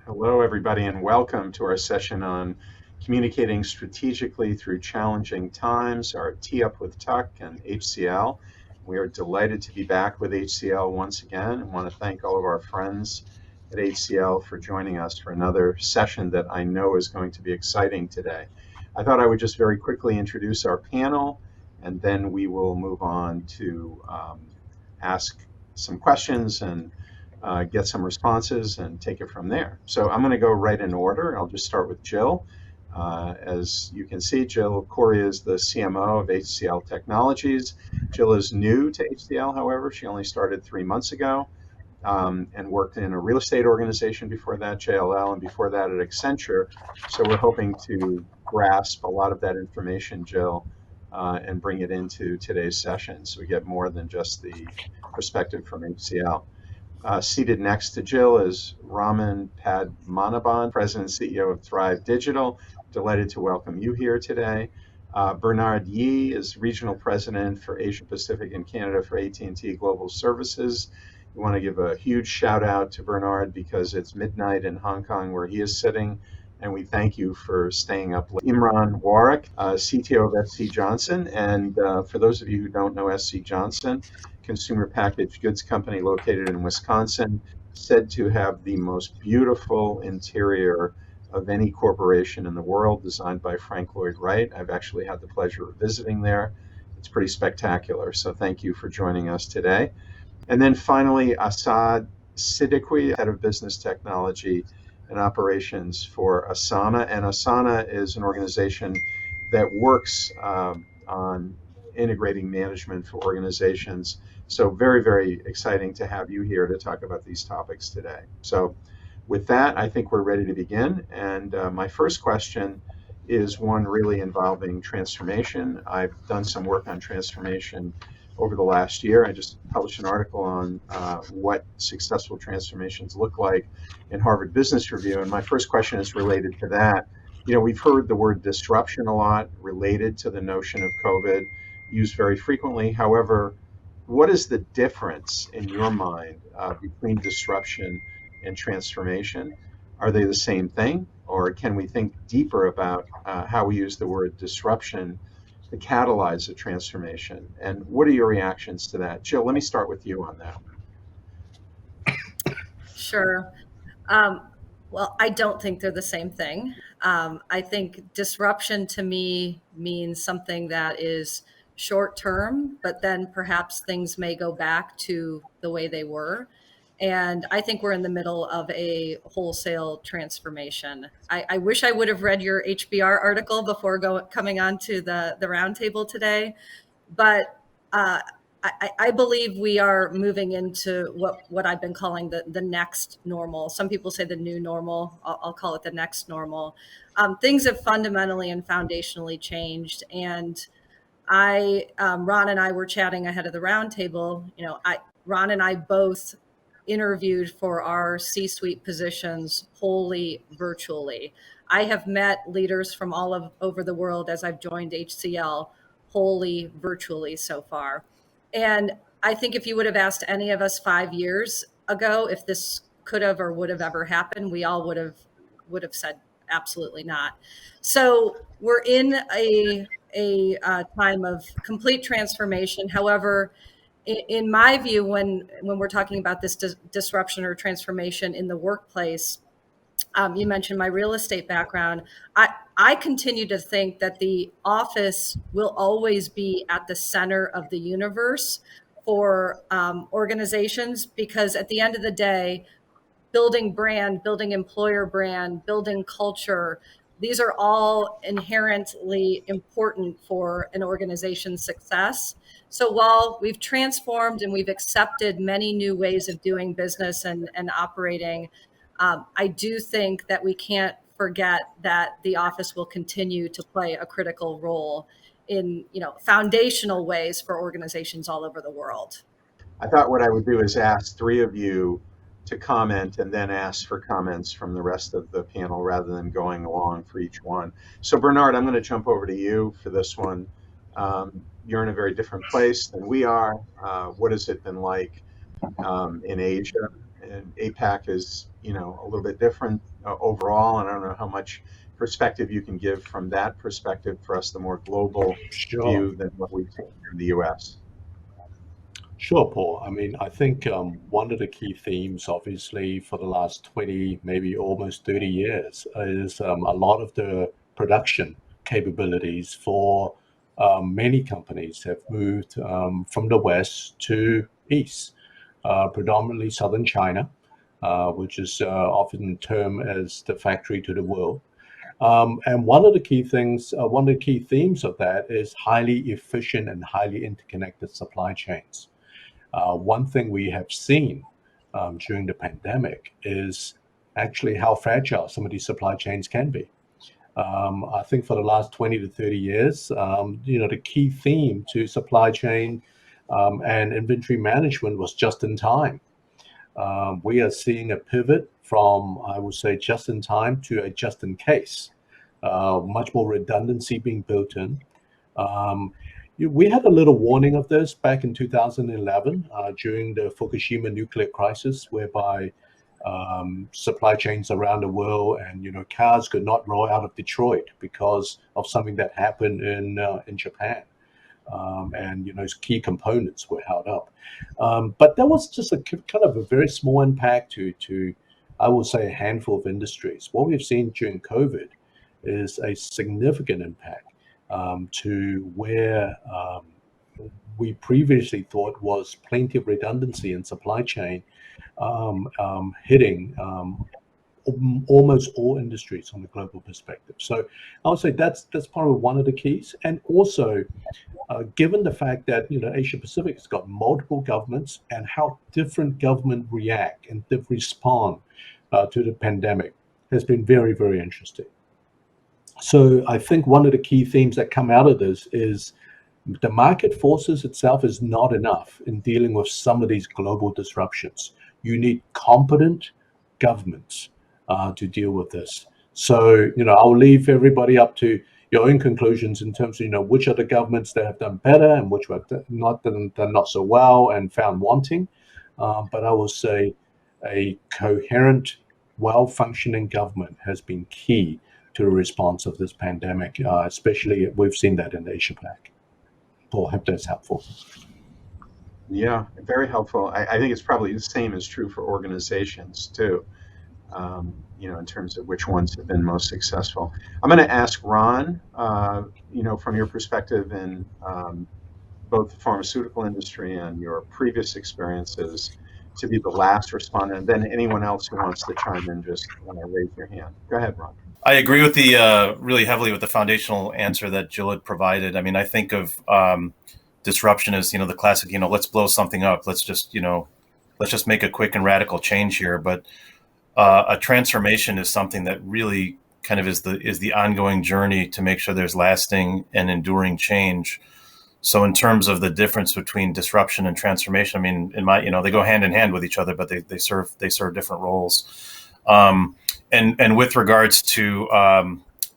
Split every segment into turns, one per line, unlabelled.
Hello, everybody, and welcome to our session on communicating strategically through challenging times, our Tee Up with Tuck and HCL. We are delighted to be back with HCL once again and want to thank all of our friends at HCL for joining us for another session that I know is going to be exciting today. I thought I would just very quickly introduce our panel, and then we will move on to ask some questions and get some responses and take it from there. So I'm going to go right in order. I'll just start with Jill. As you can see, Jill Corey is the CMO of HCL Technologies. Jill is new to HCL, however. She only started 3 months ago and worked in a real estate organization before that, JLL, and before that at Accenture. So we're hoping to grasp a lot of that information, Jill, and bring it into today's session so we get more than just the perspective from HCL. Seated next to Jill is Raman Padmanabhan, President and CEO of Thrive Digital. Delighted to welcome you here today. Bernard Yee is Regional President for Asia Pacific and Canada for AT&T Global Services. We want to give a huge shout out to Bernard because it's midnight in Hong Kong where he is sitting, and we thank you for staying up late. Imran Warwick, CTO of SC Johnson, and for those of you who don't know SC Johnson, consumer packaged goods company located in Wisconsin, said to have the most beautiful interior of any corporation in the world, designed by Frank Lloyd Wright. I've actually had the pleasure of visiting there. It's pretty spectacular. So thank you for joining us today. And then finally, Assad Siddiqui, head of business technology and operations for Asana. And Asana is an organization that works on integrating management for organizations. So very, very exciting to have you here to talk about these topics today. So with that, I think we're ready to begin. And my first question is one really involving transformation. I've done some work on transformation over the last year. I just published an article on what successful transformations look like in Harvard Business Review. And my first question is related to that. You know, we've heard the word disruption a lot related to the notion of COVID, used very frequently. However, what is the difference in your mind between disruption and transformation? Are they the same thing? Or can we think deeper about how we use the word disruption to catalyze a transformation? And what are your reactions to that? Jill, let me start with you on that.
Sure. Um, well, I don't think they're the same thing. I think disruption to me means something that is short term, but then perhaps things may go back to the way they were. And I think we're in the middle of a wholesale transformation. I wish I would have read your HBR article before coming on to the roundtable today, but I believe we are moving into what I've been calling the next normal. Some people say the new normal. I'll call it the next normal. Things have fundamentally and foundationally changed, and Ron and I were chatting ahead of the roundtable. Ron and I both interviewed for our C-suite positions wholly virtually. I have met leaders from over the world as I've joined HCL wholly virtually so far. And I think if you would have asked any of us 5 years ago if this could have or would have ever happened, we all would have said absolutely not. So we're in a time of complete transformation. However, in my view, when we're talking about this disruption or transformation in the workplace, you mentioned my real estate background. I continue to think that the office will always be at the center of the universe for organizations, because at the end of the day, building brand, building employer brand, building culture, these are all inherently important for an organization's success. So while we've transformed and we've accepted many new ways of doing business and operating, I do think that we can't forget that the office will continue to play a critical role in, foundational ways for organizations all over the world.
I thought what I would do is ask three of you to comment and then ask for comments from the rest of the panel rather than going along for each one. So Bernard, I'm going to jump over to you for this one. You're in a very different place than we are. What has it been like in Asia? And APAC is, a little bit different overall, and I don't know how much perspective you can give from that perspective for us, the more global
Sure.
view than what we take in the US.
Sure, Paul. I mean, I think one of the key themes, obviously, for the last 20, maybe almost 30 years, is a lot of the production capabilities for many companies have moved from the west to east, predominantly southern China, which is often termed as the factory to the world. And one of the key things, one of the key themes of that is highly efficient and highly interconnected supply chains. One thing we have seen during the pandemic is actually how fragile some of these supply chains can be. I think for the last 20 to 30 years, the key theme to supply chain and inventory management was just in time. We are seeing a pivot from, I would say, just in time to a just in case. Much more redundancy being built in. Um, we had a little warning of this back in 2011 during the Fukushima nuclear crisis, whereby supply chains around the world and cars could not roll out of Detroit because of something that happened in Japan. And key components were held up. But that was just a kind of a very small impact to I will say a handful of industries. What we've seen during COVID is a significant impact to where we previously thought was plenty of redundancy in supply chain hitting almost all industries from a global perspective. So I would say that's probably one of the keys. And also, given the fact that Asia Pacific has got multiple governments and how different government react and respond to the pandemic has been very, very interesting. So I think one of the key themes that come out of this is the market forces itself is not enough in dealing with some of these global disruptions. You need competent governments to deal with this. So, I'll leave everybody up to your own conclusions in terms of, which are the governments that have done better and which have not done not so well and found wanting. But I will say a coherent, well-functioning government has been key to the response of this pandemic, especially we've seen that in Asia Pac. Paul, I hope that's helpful.
Yeah, very helpful. I think it's probably the same is true for organizations too, in terms of which ones have been most successful. I'm going to ask Ron, from your perspective in both the pharmaceutical industry and your previous experiences, to be the last respondent. And then anyone else who wants to chime in, just raise your hand. Go ahead, Ron.
I agree with the really heavily with the foundational answer that Jill had provided. I mean, I think of disruption as the classic. Let's blow something up. Let's just make a quick and radical change here. But a transformation is something that really kind of is the ongoing journey to make sure there's lasting and enduring change. So in terms of the difference between disruption and transformation, I mean, they go hand in hand with each other, but they serve different roles. And with regards to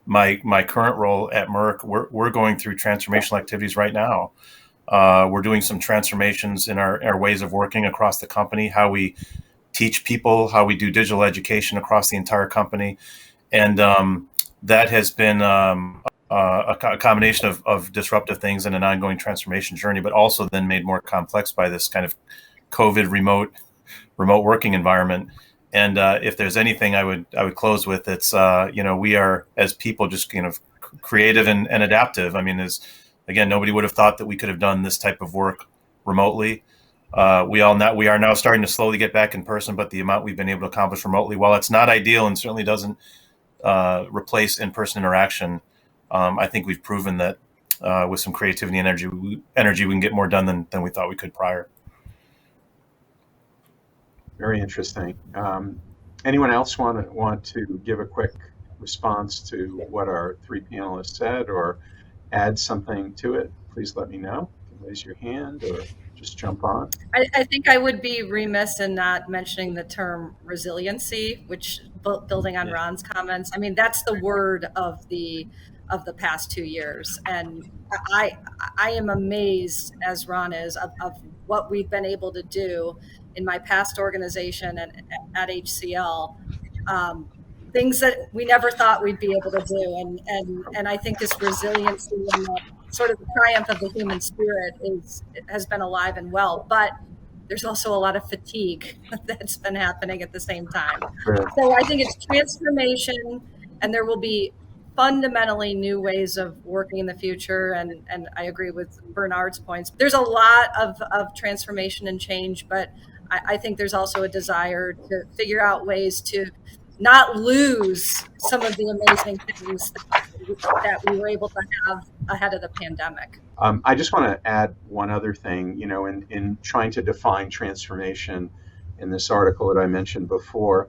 my current role at Merck, we're going through transformational activities right now. We're doing some transformations in our ways of working across the company, how we teach people, how we do digital education across the entire company, and that has been a combination of disruptive things and an ongoing transformation journey, but also then made more complex by this kind of COVID remote working environment. And if there's anything I would close with, it's we are as people just creative and adaptive. I mean, again, nobody would have thought that we could have done this type of work remotely. We are now starting to slowly get back in person, but the amount we've been able to accomplish remotely, while it's not ideal and certainly doesn't replace in-person interaction, I think we've proven that with some creativity and energy, we can get more done than we thought we could prior.
Very interesting. Anyone else want to give a quick response to what our three panelists said or add something to it? Please let me know. You can raise your hand or just jump on.
I think I would be remiss in not mentioning the term resiliency, which, building on Ron's comments, I mean, that's the word of the past 2 years. And I am amazed, as Ron is, of what we've been able to do in my past organization and at HCL, things that we never thought we'd be able to do. And I think this resiliency and the sort of the triumph of the human spirit has been alive and well. But there's also a lot of fatigue that's been happening at the same time.
Sure.
So I think it's transformation, and there will be fundamentally new ways of working in the future. And I agree with Bernard's points. There's a lot of transformation and change, but I think there's also a desire to figure out ways to not lose some of the amazing things that we were able to have ahead of the pandemic.
I just want to add one other thing, in trying to define transformation in this article that I mentioned before,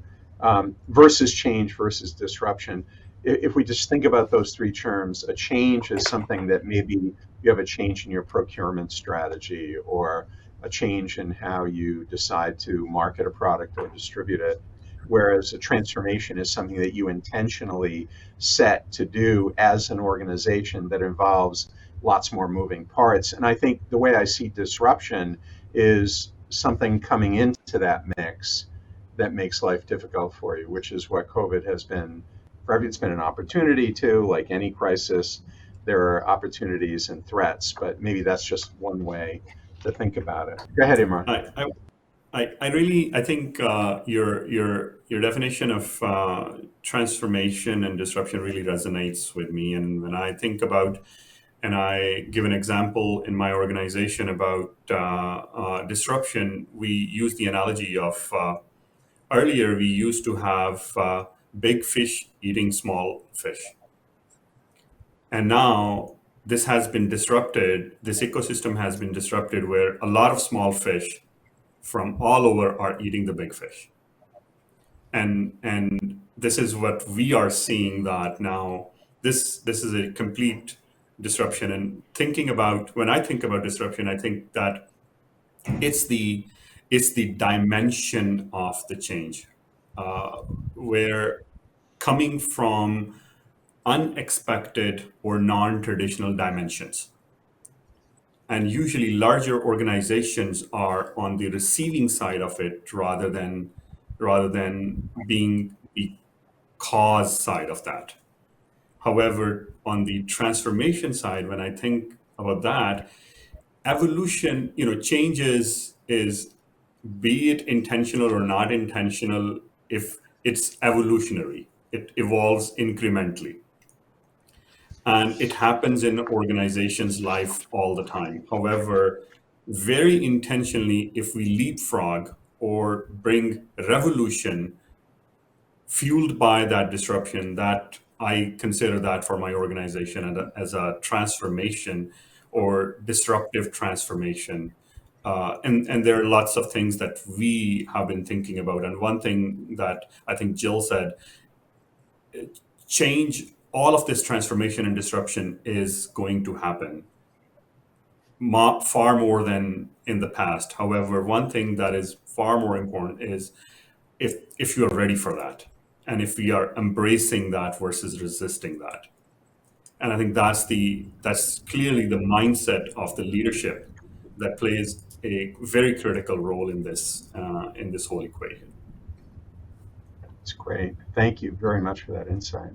versus change versus disruption. If we just think about those three terms, a change is something that maybe you have a change in your procurement strategy or a change in how you decide to market a product or distribute it. Whereas a transformation is something that you intentionally set to do as an organization that involves lots more moving parts. And I think the way I see disruption is something coming into that mix that makes life difficult for you, which is what COVID has been. It's been an opportunity too, like any crisis, there are opportunities and threats, but maybe that's just one way to think about it. Go ahead, Imran.
I think your definition of transformation and disruption really resonates with me. And when I think about, and I give an example in my organization about disruption, we use the analogy of earlier we used to have big fish eating small fish. And now this has been disrupted, this ecosystem has been disrupted where a lot of small fish from all over are eating the big fish. And this is what we are seeing, that now this is a complete disruption. And when I think about disruption, I think that it's the dimension of the change, where coming from unexpected or non-traditional dimensions. And usually larger organizations are on the receiving side of it rather than being the cause side of that. However, on the transformation side, when I think about that, evolution, changes is, be it intentional or not intentional, if it's evolutionary, it evolves incrementally. And it happens in organizations' life all the time. However, very intentionally, if we leapfrog or bring revolution fueled by that disruption, that I consider that for my organization as a transformation or disruptive transformation. And there are lots of things that we have been thinking about. And one thing that I think Jill said, change, all of this transformation and disruption is going to happen far more than in the past. However, one thing that is far more important is if you are ready for that, and if we are embracing that versus resisting that. And I think that's clearly the mindset of the leadership that plays a very critical role in this whole equation.
That's great. Thank you very much for that insight.